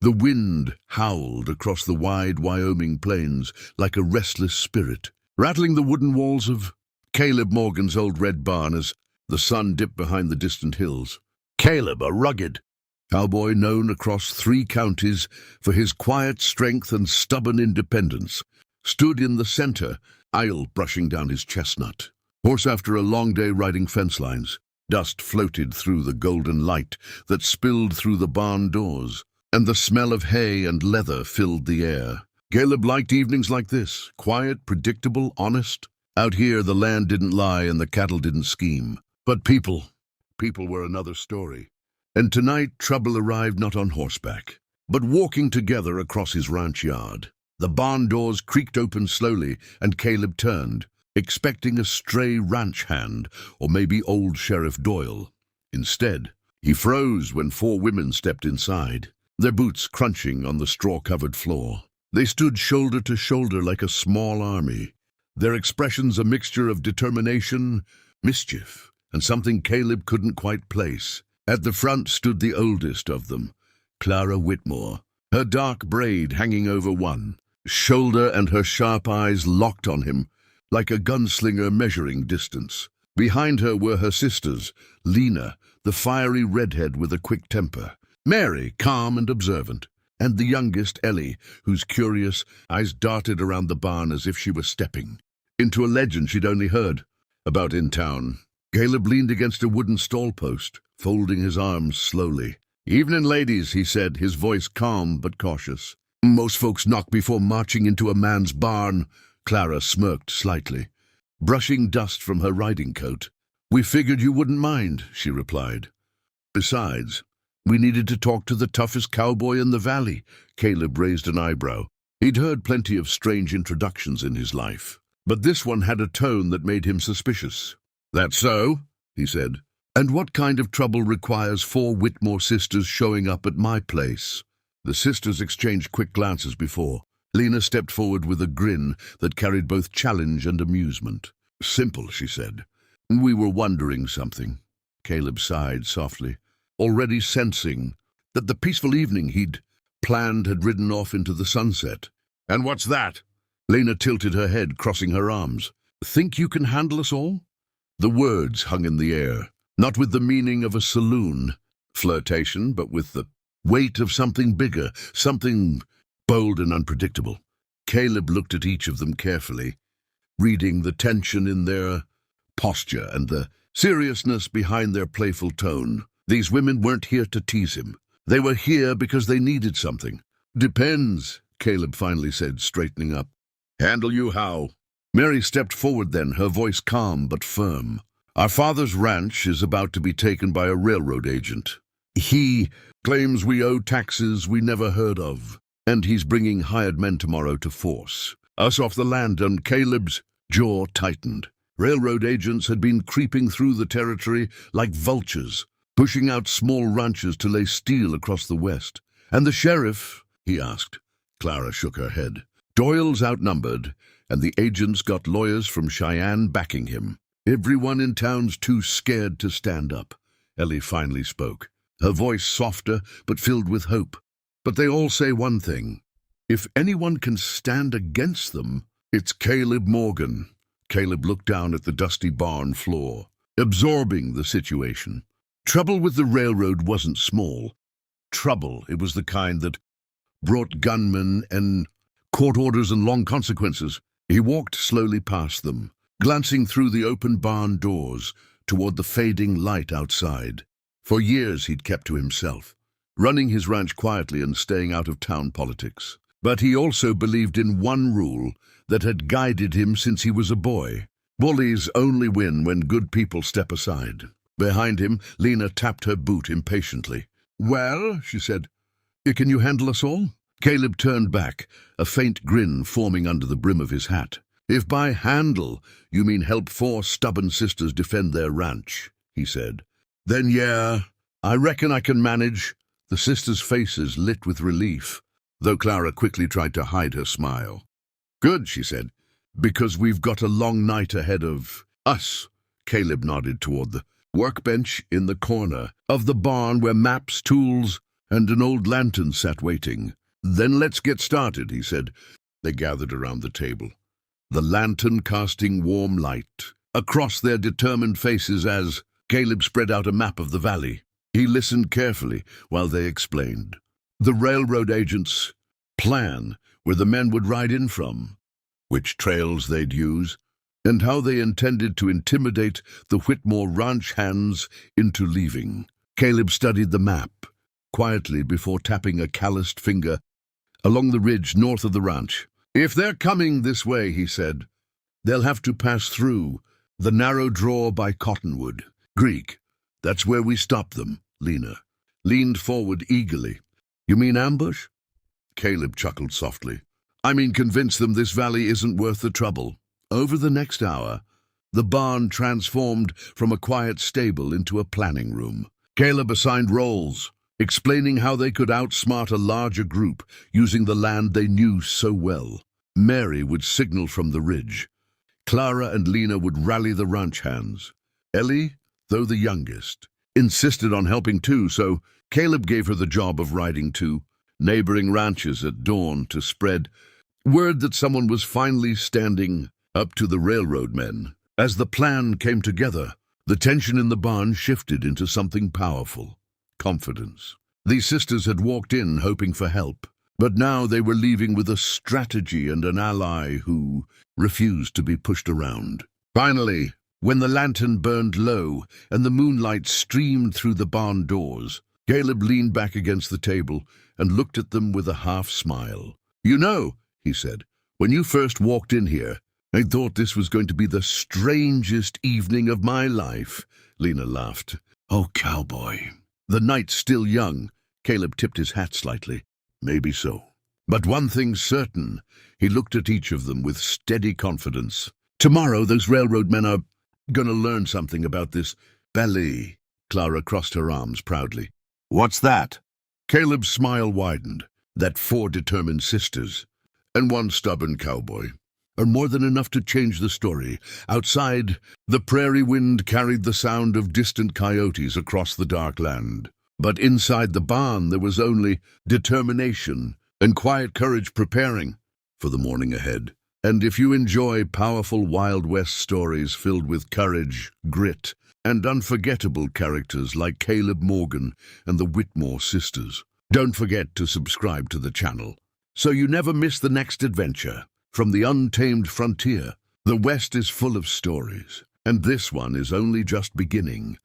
The wind howled across the wide Wyoming plains like a restless spirit, rattling the wooden walls of Caleb Morgan's old red barn as the sun dipped behind the distant hills. Caleb, a rugged cowboy known across 3 counties for his quiet strength and stubborn independence, stood in the center, aisle brushing down his chestnut. Horse after a long day riding fence lines, dust floated through the golden light that spilled through the barn doors, and the smell of hay and leather filled the air. Caleb liked evenings like this, quiet, predictable, honest. Out here the land didn't lie and the cattle didn't scheme. But people were another story. And tonight trouble arrived not on horseback, but walking together across his ranch yard. The barn doors creaked open slowly, and Caleb turned, expecting a stray ranch hand, or maybe old Sheriff Doyle. Instead, he froze when 4 women stepped inside, their boots crunching on the straw-covered floor. They stood shoulder to shoulder like a small army, their expressions a mixture of determination, mischief, and something Caleb couldn't quite place. At the front stood the oldest of them, Clara Whitmore, her dark braid hanging over one shoulder and her sharp eyes locked on him like a gunslinger measuring distance. Behind her were her sisters, Lena, the fiery redhead with a quick temper, Mary, calm and observant, and the youngest, Ellie, whose curious eyes darted around the barn as if she were stepping into a legend she'd only heard about in town. Caleb leaned against a wooden stall post, folding his arms slowly. "Evening, ladies," he said, his voice calm but cautious. "Most folks knock before marching into a man's barn." Clara smirked slightly, brushing dust from her riding coat. "We figured you wouldn't mind," she replied. "Besides, we needed to talk to the toughest cowboy in the valley." Caleb raised an eyebrow. He'd heard plenty of strange introductions in his life, but this one had a tone that made him suspicious. "That's so," he said. "And what kind of trouble requires 4 Whitmore sisters showing up at my place?" The sisters exchanged quick glances before. Lena stepped forward with a grin that carried both challenge and amusement. "Simple," she said. "We were wondering something." Caleb sighed softly, already sensing that the peaceful evening he'd planned had ridden off into the sunset. "And what's that?" Lena tilted her head, crossing her arms. "Think you can handle us all?" The words hung in the air, not with the meaning of a saloon flirtation, but with the weight of something bigger, something bold and unpredictable. Caleb looked at each of them carefully, reading the tension in their posture and the seriousness behind their playful tone. These women weren't here to tease him. They were here because they needed something. "Depends," Caleb finally said, straightening up. "Handle you how?" Mary stepped forward then, her voice calm but firm. "Our father's ranch is about to be taken by a railroad agent. He claims we owe taxes we never heard of, and he's bringing hired men tomorrow to force us off the land," and Caleb's jaw tightened. Railroad agents had been creeping through the territory like vultures, pushing out small ranches to lay steel across the west. "And the sheriff?" he asked. Clara shook her head. "Doyle's outnumbered, and the agents got lawyers from Cheyenne backing him. Everyone in town's too scared to stand up." Ellie finally spoke, her voice softer but filled with hope. "But they all say one thing. If anyone can stand against them, it's Caleb Morgan." Caleb looked down at the dusty barn floor, absorbing the situation. Trouble with the railroad wasn't small. Trouble, it was the kind that brought gunmen and court orders and long consequences. He walked slowly past them, glancing through the open barn doors toward the fading light outside. For years he'd kept to himself, running his ranch quietly and staying out of town politics. But he also believed in one rule that had guided him since he was a boy. Bullies only win when good people step aside. Behind him, Lena tapped her boot impatiently. "Well," she said, "can you handle us all?" Caleb turned back, a faint grin forming under the brim of his hat. "If by handle you mean help 4 stubborn sisters defend their ranch," he said, "then yeah, I reckon I can manage." The sisters' faces lit with relief, though Clara quickly tried to hide her smile. "Good," she said, "because we've got a long night ahead of us." Caleb nodded toward the workbench in the corner of the barn where maps, tools, and an old lantern sat waiting. "Then let's get started," he said. They gathered around the table, the lantern casting warm light across their determined faces as Caleb spread out a map of the valley. He listened carefully while they explained the railroad agents' plan, where the men would ride in from, which trails they'd use, and how they intended to intimidate the Whitmore ranch hands into leaving. Caleb studied the map quietly before tapping a calloused finger along the ridge north of the ranch. "If they're coming this way," he said, "they'll have to pass through the narrow draw by Cottonwood. Greek, that's where we stop them." Lena leaned forward eagerly. "You mean ambush?" Caleb chuckled softly. "I mean convince them this valley isn't worth the trouble." Over the next hour, the barn transformed from a quiet stable into a planning room. Caleb assigned roles, explaining how they could outsmart a larger group using the land they knew so well. Mary would signal from the ridge. Clara and Lena would rally the ranch hands. Ellie, though the youngest, insisted on helping too, so Caleb gave her the job of riding to neighboring ranches at dawn to spread word that someone was finally standing up to the railroad men. As the plan came together, the tension in the barn shifted into something powerful: confidence. These sisters had walked in hoping for help, but now they were leaving with a strategy and an ally who refused to be pushed around. Finally, when the lantern burned low and the moonlight streamed through the barn doors, Caleb leaned back against the table and looked at them with a half-smile. "You know," he said, "when you first walked in here, I thought this was going to be the strangest evening of my life." Lena laughed. "Oh, Cowboy." The night's still young. Caleb tipped his hat slightly. "Maybe so. But one thing's certain." He looked at each of them with steady confidence. "Tomorrow those railroad men are gonna learn something about this ballet." Clara crossed her arms proudly. "What's that?" Caleb's smile widened. "That 4 determined sisters and 1 stubborn cowboy are more than enough to change the story." Outside, the prairie wind carried the sound of distant coyotes across the dark land. But inside the barn there was only determination and quiet courage preparing for the morning ahead. And if you enjoy powerful Wild West stories filled with courage, grit, and unforgettable characters like Caleb Morgan and the Whitmore sisters, don't forget to subscribe to the channel so you never miss the next adventure. From the untamed frontier, the West is full of stories, and this one is only just beginning.